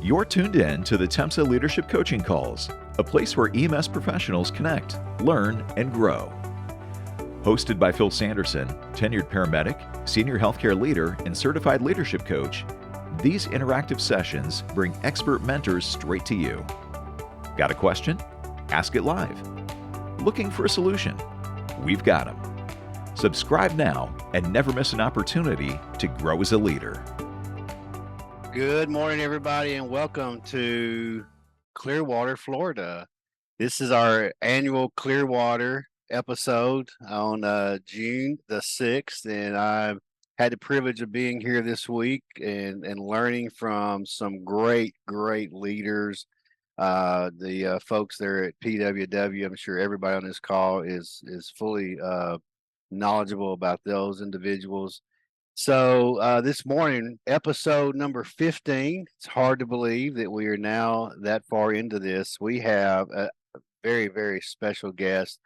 You're tuned in to the TEMSEA Leadership Coaching Calls, a place where EMS professionals connect, learn, and grow. Hosted by Phil Sanderson, tenured paramedic, senior healthcare leader, and certified leadership coach, these interactive sessions bring expert mentors straight to you. Got a question? Ask it live. Looking for a solution? We've got them. Subscribe now and never miss an opportunity to grow as a leader. Good morning, everybody, and welcome to Clearwater, Florida. This is our annual Clearwater episode on June the 6th, and I've had the privilege of being here this week and learning from some great leaders. The folks there at PWW, I'm sure everybody on this call is fully knowledgeable about those individuals. So this morning, episode number 15, it's hard to believe that we are now that far into this. We have a very special guest.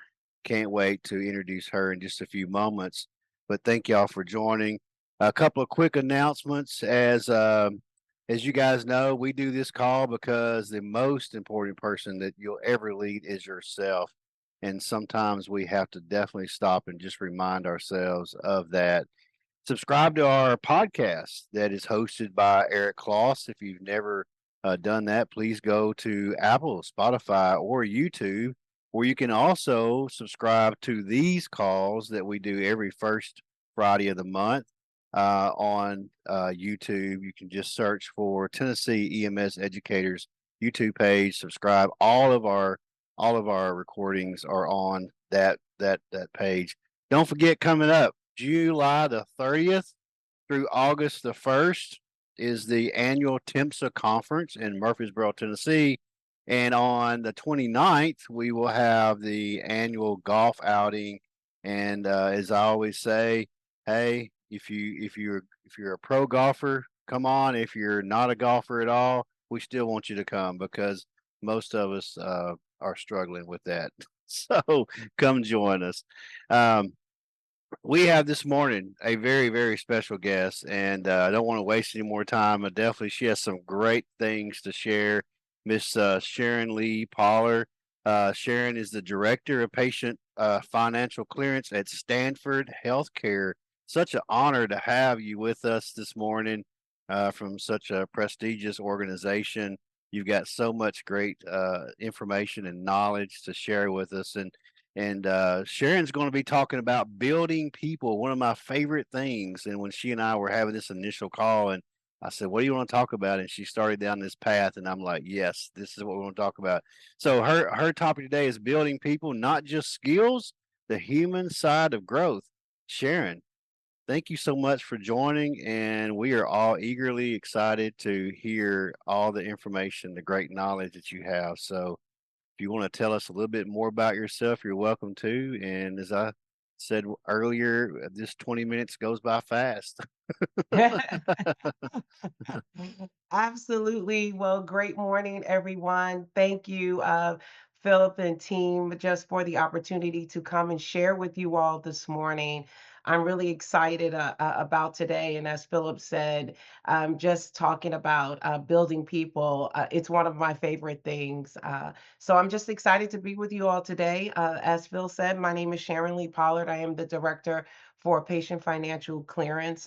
Can't wait to introduce her in just a few moments. But thank y'all for joining. A couple of quick announcements. As you guys know, we do this call because the most important person that you'll ever lead is yourself. And sometimes we have to definitely stop and just remind ourselves of that. Subscribe to our podcast that is hosted by Eric Kloss. If you've never done that, please go to Apple, Spotify, or YouTube, where you can also subscribe to these calls that we do every first Friday of the month on YouTube. You can just search for Tennessee EMS Educators YouTube page. Subscribe. All of our recordings are on that page. Don't forget, coming up July the 30th through August the 1st is the annual TEMSEA conference in Murfreesboro, Tennessee. And on the 29th, we will have the annual golf outing. And as I always say, hey, if you're a pro golfer, come on. If you're not a golfer at all, we still want you to come because most of us are struggling with that. So come join us. We have this morning a very special guest, and I don't want to waste any more time. She has some great things to share. Miss Sharon Lee-Pollard. Sharon is the Director of Patient Financial Clearance at Stanford Healthcare. Such an honor to have you with us this morning from such a prestigious organization. You've got so much great information and knowledge to share with us, and Sharon's going to be talking about building people, one of my favorite things. And when she and I were having this initial call, and I said, what do you want to talk about? And she started down this path, and I'm like, yes, this is what we want to talk about. So her topic today is building people, not just skills, the human side of growth. Sharon, thank you so much for joining, and we are all eagerly excited to hear all the information, the great knowledge that you have. So if you want to tell us a little bit more about yourself, you're welcome to. And as I said earlier, this 20 minutes goes by fast. Absolutely. Well, great morning, everyone. Thank you, Philip and team, just for the opportunity to come and share with you all this morning. I'm really excited about today. And as Philip said, just talking about building people, it's one of my favorite things. So I'm just excited to be with you all today. As Phil said, my name is Sharon Lee-Pollard. I am the Director for Patient Financial Clearance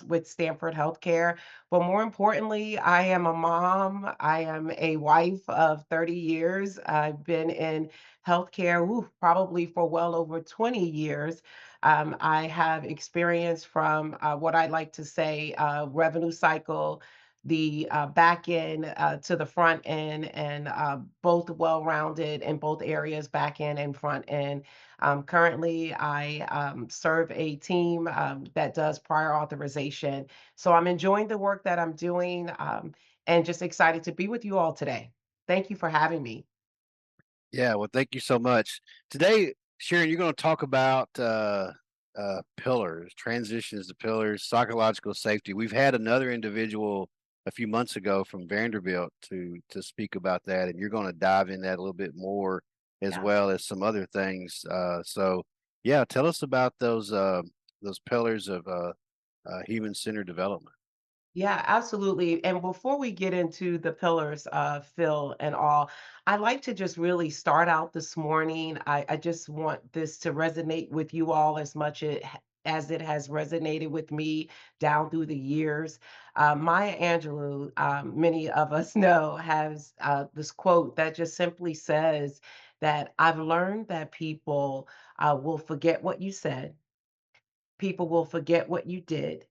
with Stanford Healthcare. But more importantly, I am a mom. I am a wife of 30 years. I've been in healthcare probably for well over 20 years. I have experience from what I like to say revenue cycle, the back end to the front end, and both well rounded in both areas, back end and front end. Currently, I serve a team that does prior authorization. So I'm enjoying the work that I'm doing and just excited to be with you all today. Thank you for having me. Yeah, well, thank you so much. Today, Sharon, you're going to talk about pillars, transitions to pillars, psychological safety. We've had another individual a few months ago from Vanderbilt to speak about that, and you're going to dive in that a little bit more as Yes. well as some other things. So, yeah, tell us about those pillars of human-centered development. Yeah, absolutely. And before we get into the pillars, Phil and all, I like to just really start out this morning. I just want this to resonate with you all as much as it has resonated with me down through the years. Maya Angelou, many of us know, has this quote that just simply says that I've learned that people will forget what you said, people will forget what you did,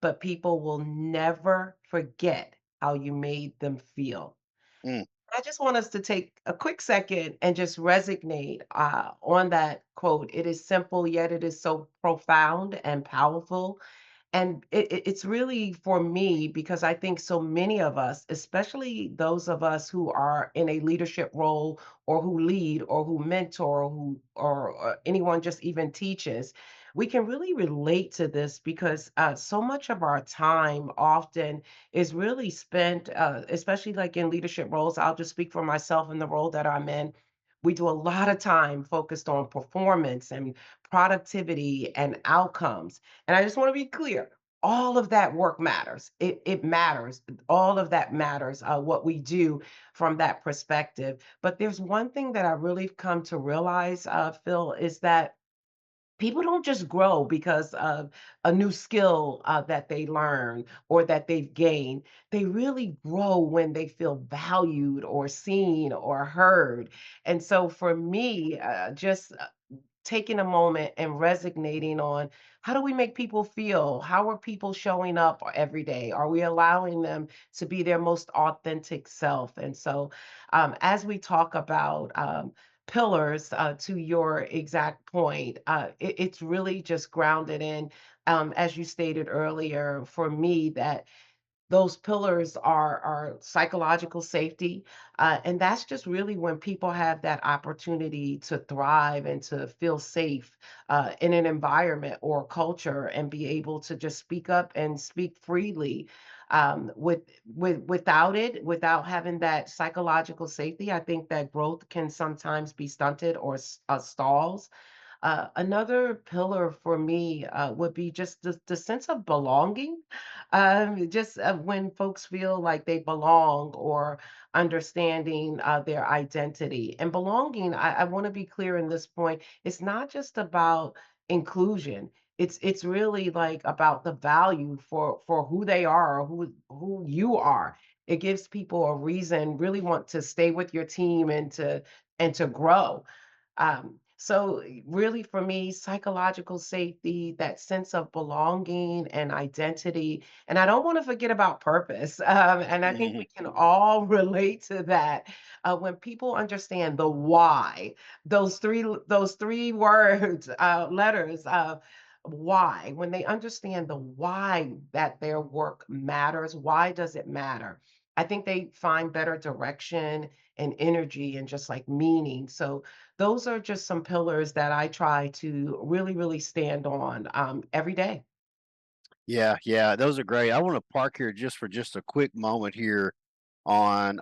but people will never forget how you made them feel. Mm, I just want us to take a quick second and just resonate on that quote. It is simple, yet it is so profound and powerful. And it's really for me because I think so many of us, especially those of us who are in a leadership role or who lead or who mentor or anyone just even teaches, we can really relate to this because so much of our time often is really spent, especially like in leadership roles. I'll just speak for myself in the role that I'm in. We do a lot of time focused on performance and productivity and outcomes. And I just want to be clear, all of that work matters. It matters. All of that matters, what we do from that perspective. But there's one thing that I really come to realize, Phil, is that people don't just grow because of a new skill that they learn or that they've gained. They really grow when they feel valued or seen or heard. And so for me, just taking a moment and resignating on how do we make people feel? How are people showing up every day? Are we allowing them to be their most authentic self? And so, as we talk about pillars, to your exact point, it's really just grounded in, as you stated earlier, for me, that those pillars are psychological safety, and that's just really when people have that opportunity to thrive and to feel safe, in an environment or culture and be able to just speak up and speak freely. Without it, without having that psychological safety, I think that growth can sometimes be stunted or stalls. Another pillar for me would be just the sense of belonging. Just when folks feel like they belong or understanding their identity. And belonging, I want to be clear in this point, it's not just about inclusion. It's really like about the value for who they are or who you are. It gives people a reason, really want to stay with your team and to grow. So really for me, psychological safety, that sense of belonging and identity, and I don't want to forget about purpose. And I think we can all relate to that. When people understand the why, those three words, letters of why, when they understand the why that their work matters, why does it matter? I think they find better direction and energy and just like meaning. So those are just some pillars that I try to really, really stand on, every day. yeah, yeah, those are great. I want to park here just for just a quick moment here on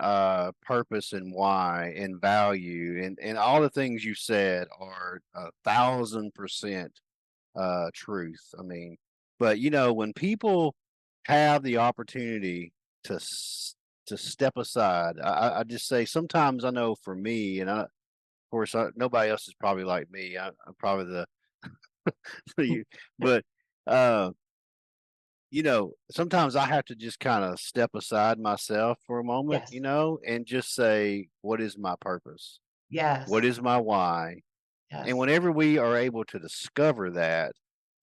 purpose and why and value and all the things you said are 1,000% truth. I mean, but when people have the opportunity to to step aside, I just say sometimes I know for me, and of course nobody else is probably like me. I'm probably the you, but uh, sometimes I have to just kind of step aside myself for a moment, Yes, and just say, what is my purpose? What yes, is my why? And yes, whenever we are able to discover that,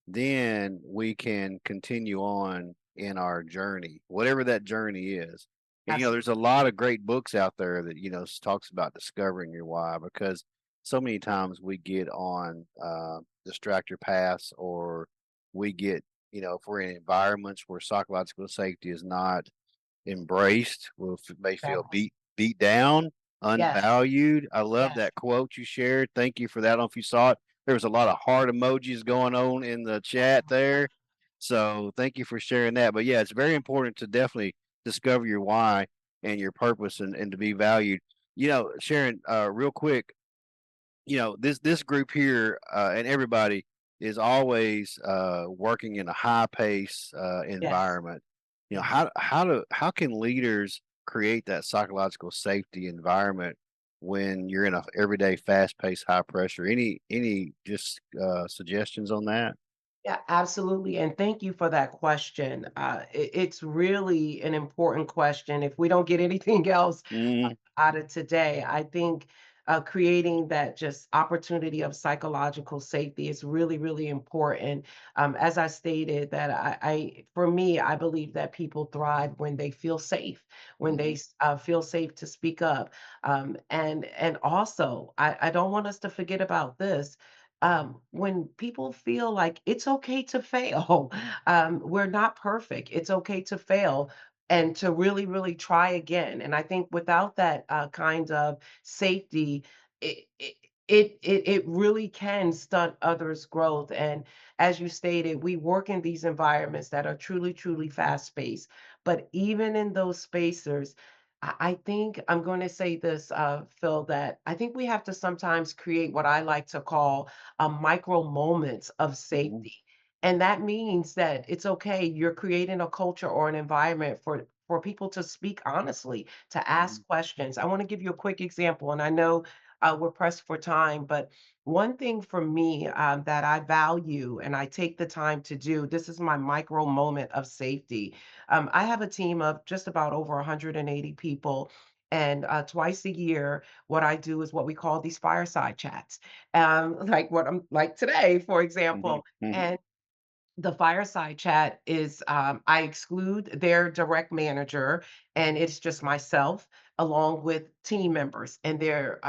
then we can continue on in our journey, whatever that journey is. And there's a absolutely. lot of great books out there that talks about discovering your why, because so many times we get on distractor paths, or we get if we're in environments where psychological safety is not embraced, may feel Yes, beat down, yes, unvalued. I love yes. that quote you shared. Thank you for that. I don't know if you saw it. There was a lot of heart emojis going on in the chat there. So thank you for sharing that. But yeah, it's very important to definitely discover your why and your purpose, and to be valued. Sharon, real quick, this group here, and everybody is always working in a high pace Yes, environment. Yes. How can leaders create that psychological safety environment when you're in a everyday fast paced high pressure? Any just suggestions on that? Yeah, absolutely. And thank you for that question. It's really an important question. If we don't get anything else Mm, out of today, I think creating that just opportunity of psychological safety is really, really important. As I stated, that for me, I believe that people thrive when they feel safe, when they mhm, feel safe to speak up, and also, I don't want us to forget about this. When people feel like it's okay to fail, we're not perfect. It's okay to fail and to really, really try again. And I think without that kind of safety, it, it it really can stunt others' growth. And as you stated, we work in these environments that are truly, truly fast paced. But even in those spaces, I think I'm going to say this, Phil, that I think we have to sometimes create what I like to call micro moments of mhm, safety. And that means that it's okay. You're creating a culture or an environment for people to speak honestly, to mhm, ask questions. I want to give you a quick example, and I know we're pressed for time, but one thing for me that I value and I take the time to do, this is my micro moment of safety. I have a team of just about over 180 people. And twice a year, what I do is what we call these fireside chats, like what I'm like today, for mhm, example. mhm, And the fireside chat is, I exclude their direct manager, and it's just myself along with team members, and they're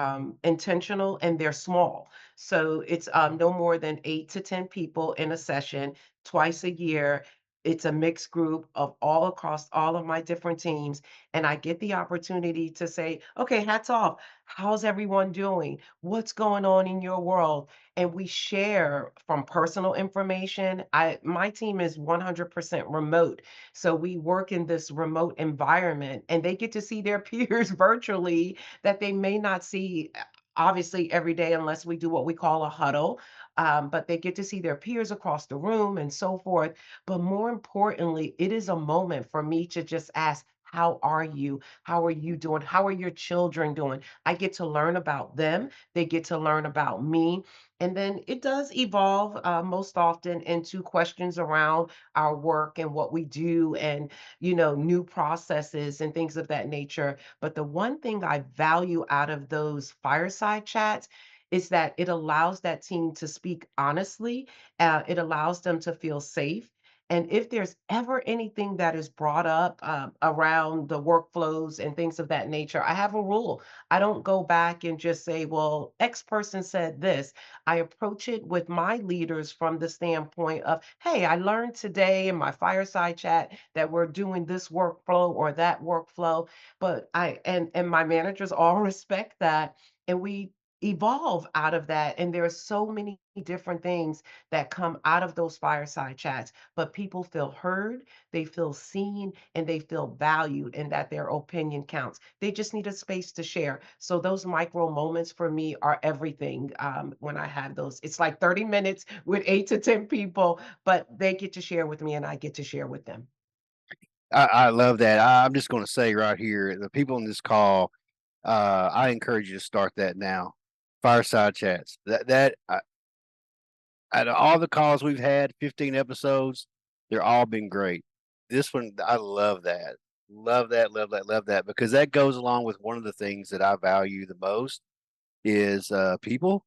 intentional and they're small. So it's no more than 8 to 10 people in a session twice a year. It's a mixed group of all across all of my different teams. And I get the opportunity to say, okay, hats off. How's everyone doing? What's going on in your world? And we share from personal information. My team is 100% remote. So we work in this remote environment and they get to see their peers virtually that they may not see obviously every day unless we do what we call a huddle. But they get to see their peers across the room and so forth. But more importantly, it is a moment for me to just ask, how are you? How are you doing? How are your children doing? I get to learn about them. They get to learn about me. And then it does evolve most often into questions around our work and what we do and, new processes and things of that nature. But the one thing I value out of those fireside chats is that it allows that team to speak honestly. It allows them to feel safe. And if there's ever anything that is brought up around the workflows and things of that nature, I have a rule. I don't go back and just say, well, X person said this. I approach it with my leaders from the standpoint of, hey, I learned today in my fireside chat that we're doing this workflow or that workflow, but and my managers all respect that, and we evolve out of that. And there are so many different things that come out of those fireside chats, but people feel heard, they feel seen, and they feel valued, and that their opinion counts. They just need a space to share. So those micro moments for me are everything when I have those. It's like 30 minutes with 8 to 10 people, but they get to share with me and I get to share with them. I love that. I'm just going to say right here, the people on this call, I encourage you to start that now. Fireside chats. Out of all the calls we've had, 15 episodes, they're all been great. This one, I love that. Love that, love that, love that, because that goes along with one of the things that I value the most is people.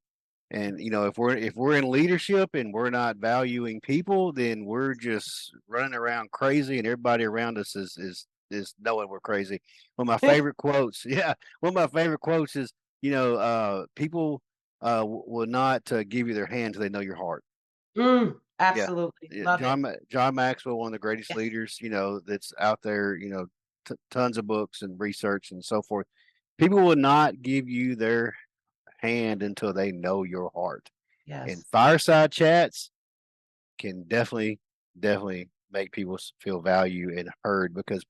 And if we're in leadership and we're not valuing people, then we're just running around crazy, and everybody around us is knowing we're crazy. One of my favorite quotes, yeah, one of my favorite quotes is, people will not give you their hand until they know your heart. Yeah, Absolutely. yeah. Love it. John Maxwell, one of the greatest Yes. leaders, that's out there. Tons of books and research and so forth. People will not give you their hand until they know your heart. And Yes. fireside chats can definitely make people feel value and heard, because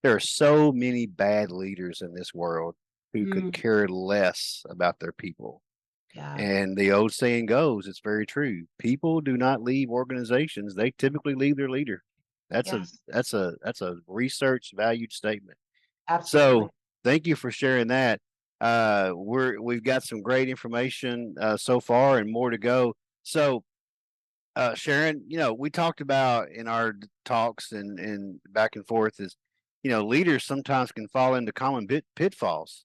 there are so many bad leaders in this world who could Mm, care less about their people. yeah. And the old saying goes, it's very true. People do not leave organizations, they typically leave their leader. Yes, that's a research valued statement. absolutely. So thank you for sharing that. We've got some great information so far and more to go. So Sharon, we talked about in our talks and back and forth is, leaders sometimes can fall into common pitfalls.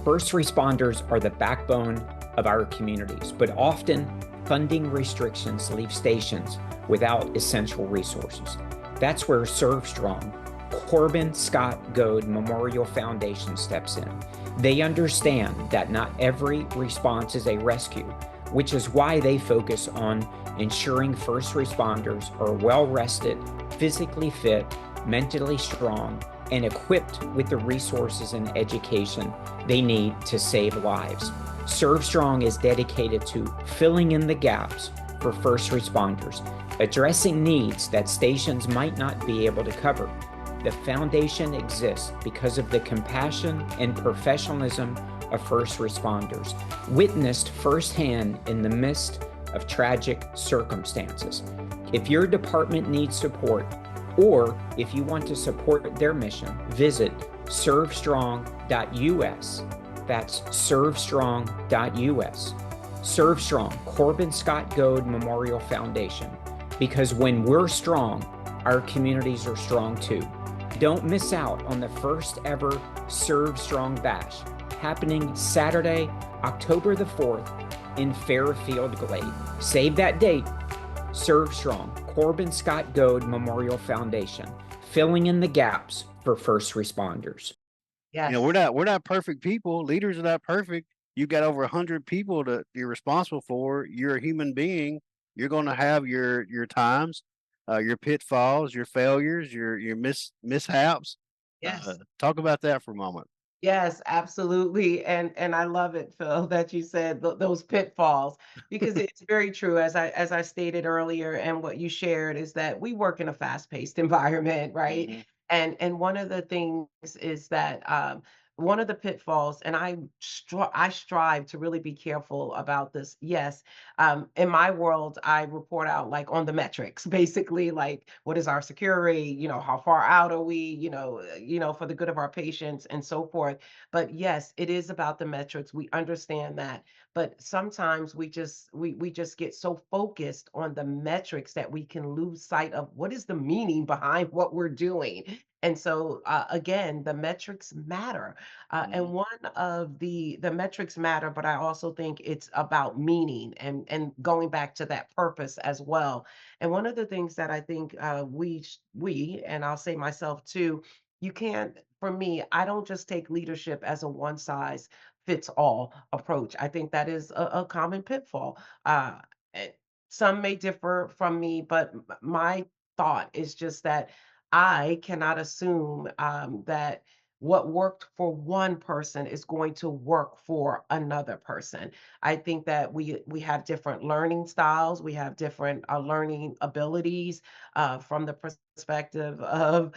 First responders are the backbone of our communities, but often funding restrictions leave stations without essential resources. That's where Serve Strong, Corbin Scott Goad Memorial Foundation steps in. They understand that not every response is a rescue, which is why they focus on ensuring first responders are well rested, physically fit, mentally strong, and equipped with the resources and education they need to save lives. Serve Strong is dedicated to filling in the gaps for first responders, addressing needs that stations might not be able to cover. The foundation exists because of the compassion and professionalism of first responders, witnessed firsthand in the midst of tragic circumstances. If your department needs support, or if you want to support their mission, visit servestrong.us. That's servestrong.us. Serve Strong, Corbin Scott Goad Memorial Foundation. Because when we're strong, our communities are strong too. Don't miss out on the first ever Serve Strong Bash, happening Saturday, October the 4th in Fairfield Glade. Save that date. Serve Strong, Corbin Scott Goad Memorial Foundation, filling in the gaps for first responders. Yes. We're not perfect people. Leaders are not perfect. You've got over 100 people that you're responsible for. You're a human being. You're going to have your times, your pitfalls, your failures, your mishaps. Yes. Talk about that for a moment. Yes, absolutely. And I love it, Phil, that you said those pitfalls because it's very true. As I stated earlier, and what you shared is that we work in a fast-paced environment, right? Mhm. And one of the things is that one of the pitfalls, and I strive to really be careful about this. Yes, in my world, I report out like on the metrics, basically, like what is our security, how far out are we, for the good of our patients and so forth. But yes, it is about the metrics. We understand that. But sometimes we just get so focused on the metrics that we can lose sight of what is the meaning behind what we're doing. And so again, the metrics matter. And Mhm. one of the metrics matter, but I also think it's about meaning and going back to that purpose as well. And one of the things that I think we and I'll say myself too, you can't. For me, I don't just take leadership as a one size fits all approach. I think that is a common pitfall. Eh, some may differ from me, but my thought is just that I cannot assume that what worked for one person is going to work for another person. I think that we have different learning styles, we have different learning abilities from the perspective of,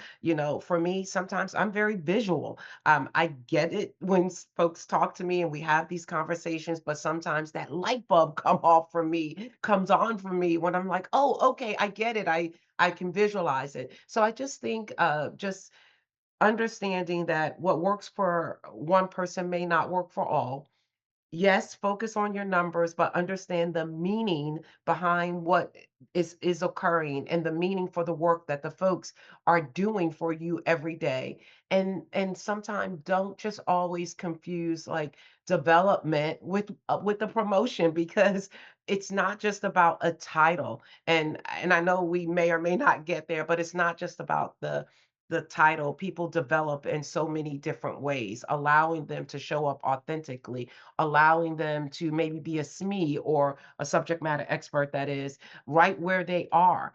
for me, sometimes I'm very visual. I get it when folks talk to me and we have these conversations, but sometimes that light bulb comes on for me when I'm like, oh, okay, I get it. I can visualize it. So I just think just understanding that what works for one person may not work for all. Yes, focus on your numbers, but understand the meaning behind what is occurring and the meaning for the work that the folks are doing for you every day. And sometimes don't just always confuse like development with the promotion because it's not just about a title. And I know we may or may not get there, but it's not just about the title. People develop in so many different ways, allowing them to show up authentically, allowing them to maybe be a SME or a subject matter expert that is right where they are.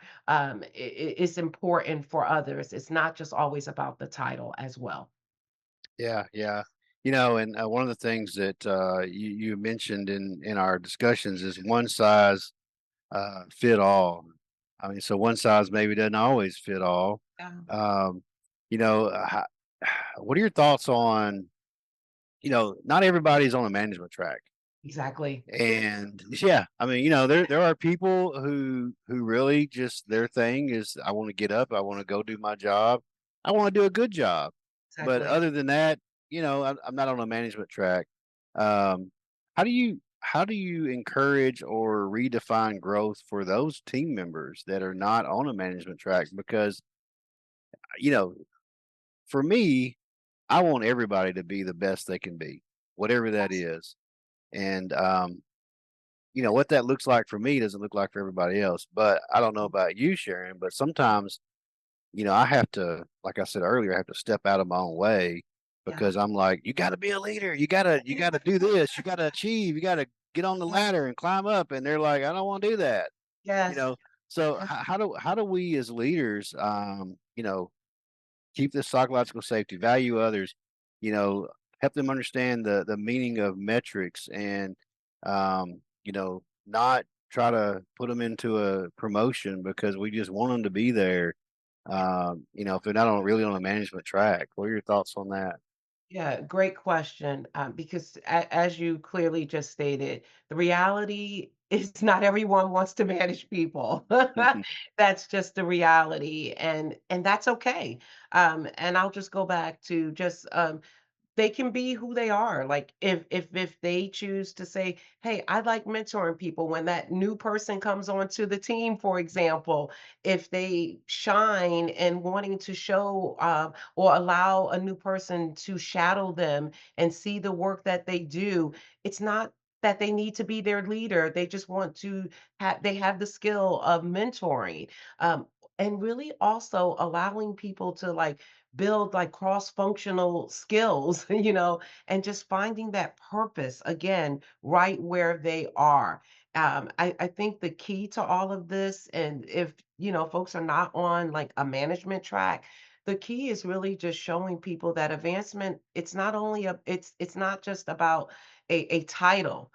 It's important for others. It's not just always about the title as well. Yeah, yeah. And one of the things that you mentioned in our discussions is one size fit all. I mean, so one size maybe doesn't always fit all. Yeah. Um, what are your thoughts on, not everybody's on a management track. Exactly. And yeah, I mean, there are people who really just their thing is I want to get up, I want to go do my job, I want to do a good job. But Exactly. other than that, I'm not on a management track. Um, how do you encourage or redefine growth for those team members that are not on a management track? Because you know, for me, I want everybody to be the best they can be, whatever that is. And what that looks like for me doesn't look like for everybody else. But I don't know about you, Sharon, but sometimes, I have to, like I said earlier, I have to step out of my own way Yeah. because I'm like, you got to be a leader. You got to do this. You got to achieve. You got to get on the Yeah. ladder and climb up. And they're like, I don't want to do that. You Yes. know. So Yes. how do we as leaders, keep this psychological safety, value others, you know, help them understand the meaning of metrics and not try to put them into a promotion because we just want them to be there. If they're not really on a management track. What are your thoughts on that? Yeah, great question. Because as you clearly just stated, the reality is not everyone wants to manage people. Mhm. That's just the reality, and that's okay. And I'll just go back to just they can be who they are. Like if they choose to say, "Hey, I like mentoring people," when that new person comes onto the team, for example, if they shine and wanting to show or allow a new person to shadow them and see the work that they do, it's not that they need to be their leader. They just want to they have the skill of mentoring. Um, and really also allowing people to like build like cross-functional skills, and just finding that purpose again right where they are. I think the key to all of this, and if folks are not on like a management track, the key is really just showing people that advancement, it's not only it's not just about a title.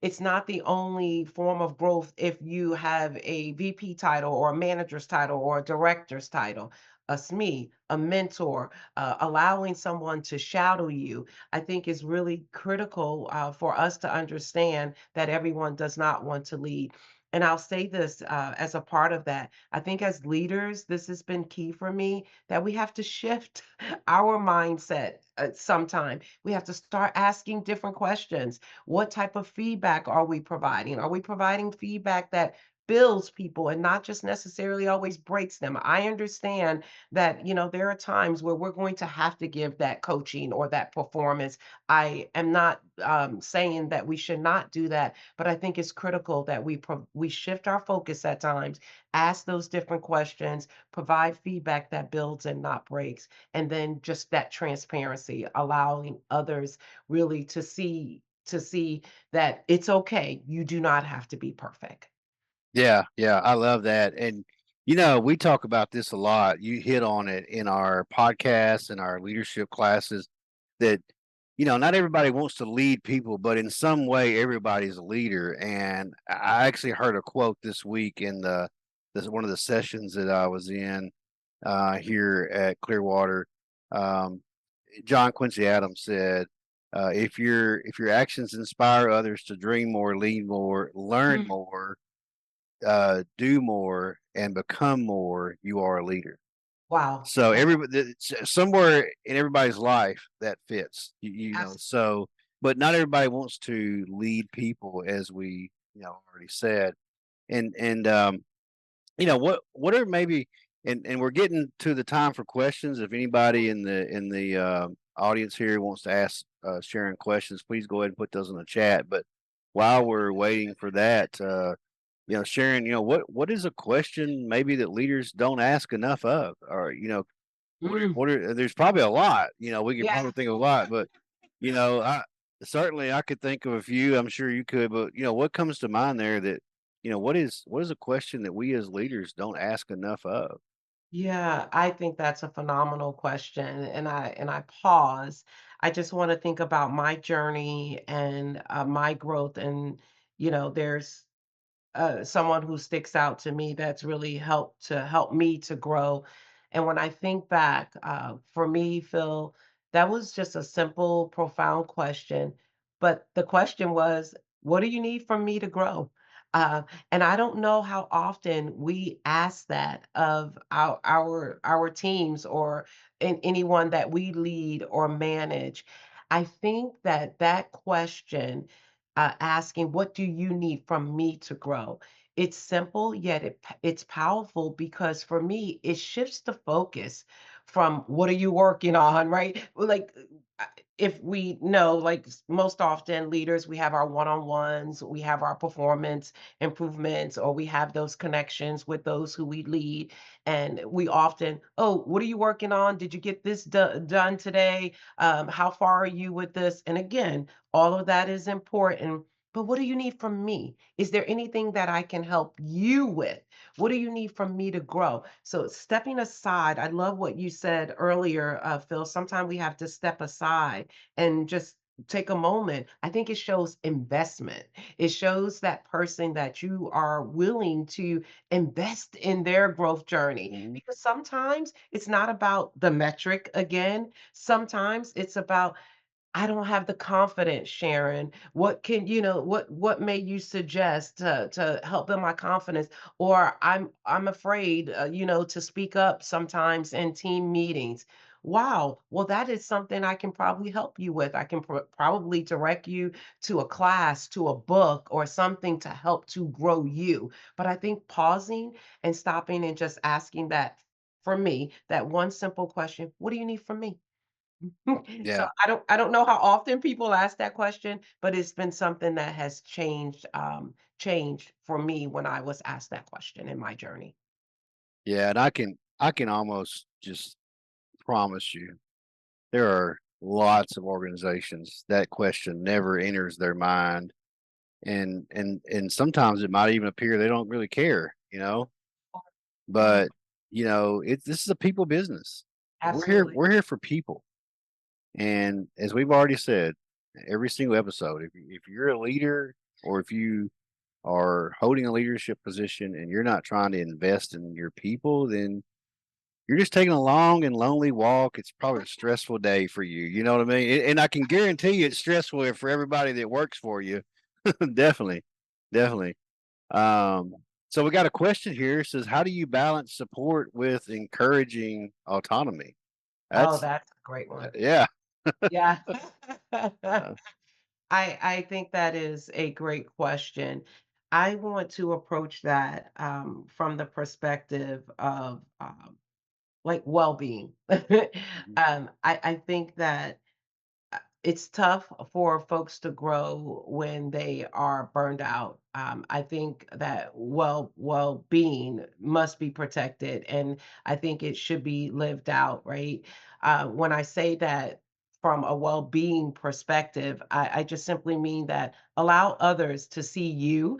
It's not the only form of growth if you have a VP title or a manager's title or a director's title, a SME, a mentor, allowing someone to shadow you, I think is really critical for us to understand that everyone does not want to lead. And I'll say this as a part of that. I think as leaders, this has been key for me that we have to shift our mindset sometime. We have to start asking different questions. What type of feedback are we providing? Are we providing feedback that builds people and not just necessarily always breaks them? I understand that there are times where we're going to have to give that coaching or that performance. I am not saying that we should not do that, but I think it's critical that we shift our focus at times, ask those different questions, provide feedback that builds and not breaks, and then just that transparency, allowing others really to see that it's okay. You do not have to be perfect. Yeah, yeah, I love that. And we talk about this a lot. You hit on it in our podcasts and our leadership classes that not everybody wants to lead people, but in some way everybody's a leader. And I actually heard a quote this week in this one of the sessions that I was in here at Clearwater. Um, John Quincy Adams said, if your actions inspire others to dream more, lead more, learn Mm. more, do more, and become more, you are a leader. Wow. So Yeah. somewhere in everybody's life that fits, Absolutely. but not everybody wants to lead people, as we already said. And what are maybe, and we're getting to the time for questions. If anybody in the audience here wants to ask Sharon questions, please go ahead and put those in the chat. But while we're waiting for that, Sharon, what is a question maybe that leaders don't ask enough of, or Mm. there's probably a lot. We could Yeah. probably think of a lot, but I certainly I could think of a few. I'm sure you could, but what comes to mind there that what is a question that we as leaders don't ask enough of? Yeah, I think that's a phenomenal question, and I pause. I just want to think about my journey and my growth, and there's someone who sticks out to me that's really help me to grow. And when I think back, for me, Phil, that was just a simple, profound question. but the question was, what do you need from me to grow? Uh, and I don't know how often we ask that of our teams or anyone that we lead or manage. I think that that question, asking, "What do you need from me to grow?" It's simple, yet it's powerful because for me, it shifts the focus from what are you working on, right? Like uh, if we know, like most often leaders, we have our one-on-ones, we have our performance improvements, or we have those connections with those who we lead. And we often, oh, what are you working on? Did you get this done today? How far are you with this? And again, all of that is important. But what do you need from me? Is there anything that I can help you with? What do you need from me to grow? So stepping aside, I love what you said earlier, Phil. Sometimes we have to step aside and just take a moment. I think it shows investment. It shows that person that you are willing to invest in their growth journey. Mhm. Because sometimes it's not about the metric again. Sometimes it's about I don't have the confidence, Sharon. What can what may you suggest to help build my confidence? Or I'm afraid, to speak up sometimes in team meetings. Wow, well, that is something I can probably help you with. I can probably direct you to a class, to a book, or something to help to grow you. But I think pausing and stopping and just asking that for me, that one simple question, what do you need from me? So Yeah. I don't know how often people ask that question, but it's been something that has changed for me when I was asked that question in my journey. Yeah. And I can almost just promise you there are lots of organizations that question never enters their mind. And sometimes it might even appear they don't really care. Yeah, But this is a people business. We're here absolutely. we're here for people. And as we've already said, every single episode, if you're a leader or if you are holding a leadership position and you're not trying to invest in your people, then you're just taking a long and lonely walk. It's probably a stressful day for you. You know what I mean? And I can guarantee you it's stressful for everybody that works for you. Definitely. Definitely. Um, so we got a question here. It says, how do you balance support with encouraging autonomy? Oh, That's that's a great one. yeah. Yeah. Uh, I think that is a great question. I want to approach that from the perspective of like well-being. mhm, I think that it's tough for folks to grow when they are burned out. I think that well-being must be protected, and I think it should be lived out, right? When I say that from a well-being perspective, I just simply mean that allow others to see you,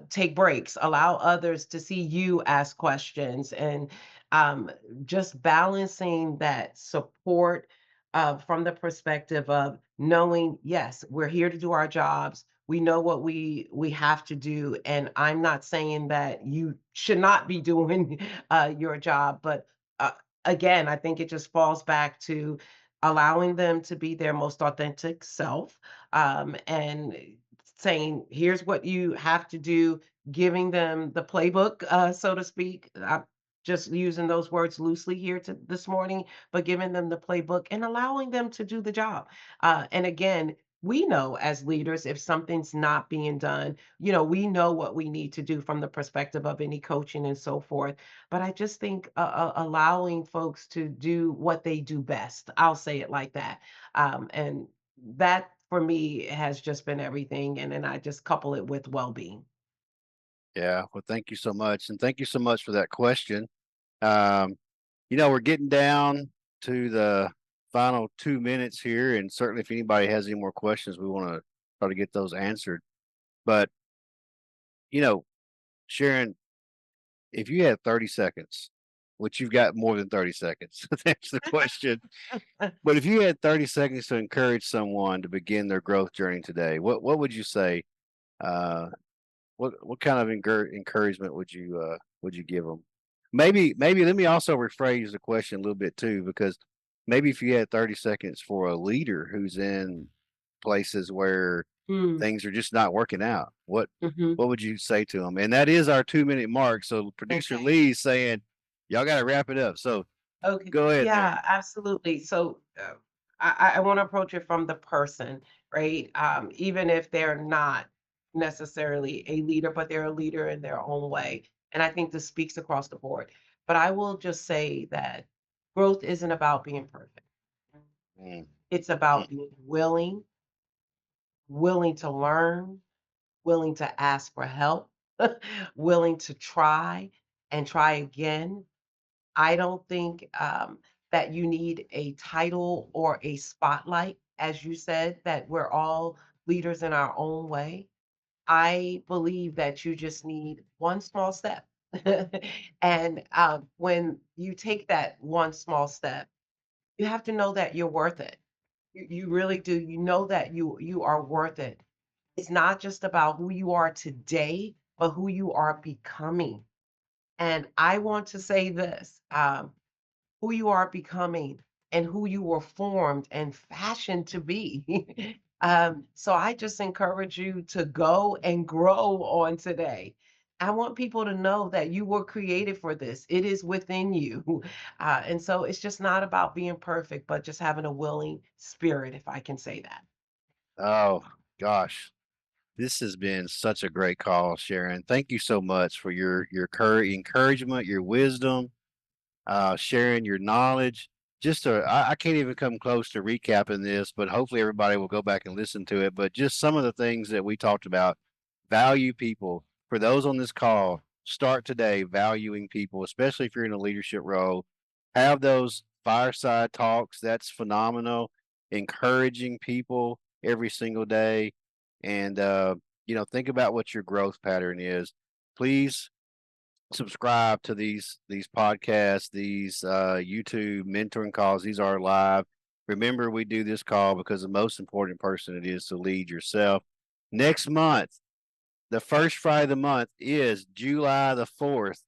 take breaks, allow others to see you ask questions, and um, just balancing that support from the perspective of knowing, yes, we're here to do our jobs. We know what we have to do, and I'm not saying that you should not be doing your job, but uh, again, I think it just falls back to allowing them to be their most authentic self, and saying, "Here's what you have to do," giving them the playbook, so to speak. I'm just using those words loosely here this morning, but giving them the playbook and allowing them to do the job. And again, we know as leaders if something's not being done, we know what we need to do from the perspective of any coaching and so forth. But I just think allowing folks to do what they do best, I'll say it like that. And that for me has just been everything. And then I just couple it with well being. yeah. Well, thank you so much. And thank you so much for that question. Um, we're getting down to the final 2 minutes here. And certainly if anybody has any more questions, we want to try to get those answered. But, you know, Sharon, if you had 30 seconds, which you've got more than 30 seconds to answer the question, but if you had 30 seconds to encourage someone to begin their growth journey today, what would you say? Uh, what kind of encouragement would you give them? Maybe let me also rephrase the question a little bit too, because maybe if you had 30 seconds for a leader who's in places where Mm, things are just not working out. What mhm. would you say to them? And that is our 2-minute mark. So producer Okay. Lee's saying, y'all got to wrap it up. So Okay. go ahead there. Yeah, absolutely. So I want to approach it from the person, right? Even if they're not necessarily a leader, but they're a leader in their own way. And I think this speaks across the board. But I will just say that growth isn't about being perfect. Mm, It's mm. about being willing to learn, willing to ask for help, willing to try and try again. I don't think that you need a title or a spotlight, as you said, that we're all leaders in our own way. I believe that you just need one small step. And when you take that one small step, you have to know that you're worth it. You really do. You know that you are worth it. It's not just about who you are today, but who you are becoming. And I want to say this. Who you are becoming and who you were formed and fashioned to be. So I just encourage you to go and grow on today. I want people to know that you were created for this. It is within you. And so it's just not about being perfect, but just having a willing spirit, if I can say that. Oh gosh, this has been such a great call, Sharon. Thank you so much for your encouragement, your wisdom, sharing your knowledge. I can't even come close to recapping this, but hopefully everybody will go back and listen to it. But just some of the things that we talked about, value people. For those on this call, start today valuing people, especially if you're in a leadership role. Have those fireside talks. That's phenomenal. Encouraging people every single day. And, think about what your growth pattern is. Please subscribe to these podcasts, these YouTube mentoring calls. These are live. Remember, we do this call because the most important person it is to lead yourself. Next month, the first Friday of the month is July the 4th,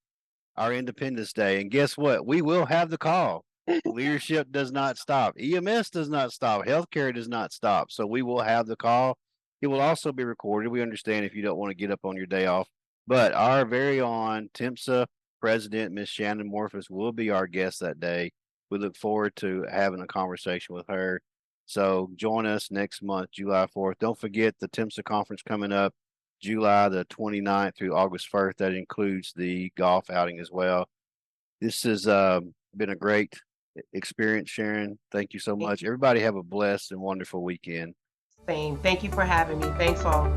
our Independence Day. And guess what? We will have the call. Leadership does not stop. EMS does not stop. Healthcare does not stop. So we will have the call. It will also be recorded. We understand if you don't want to get up on your day off. But our very own TEMSA president, Miss Shannon Morphus, will be our guest that day. We look forward to having a conversation with her. So join us next month, July 4th. Don't forget the TEMSA conference coming up July the 29th through August 1st. That includes the golf outing as well. This has been a great experience, Sharon. Thank you so Thank much. you. Everybody have a blessed and wonderful weekend. Same. Thank you for having me. Thanks all.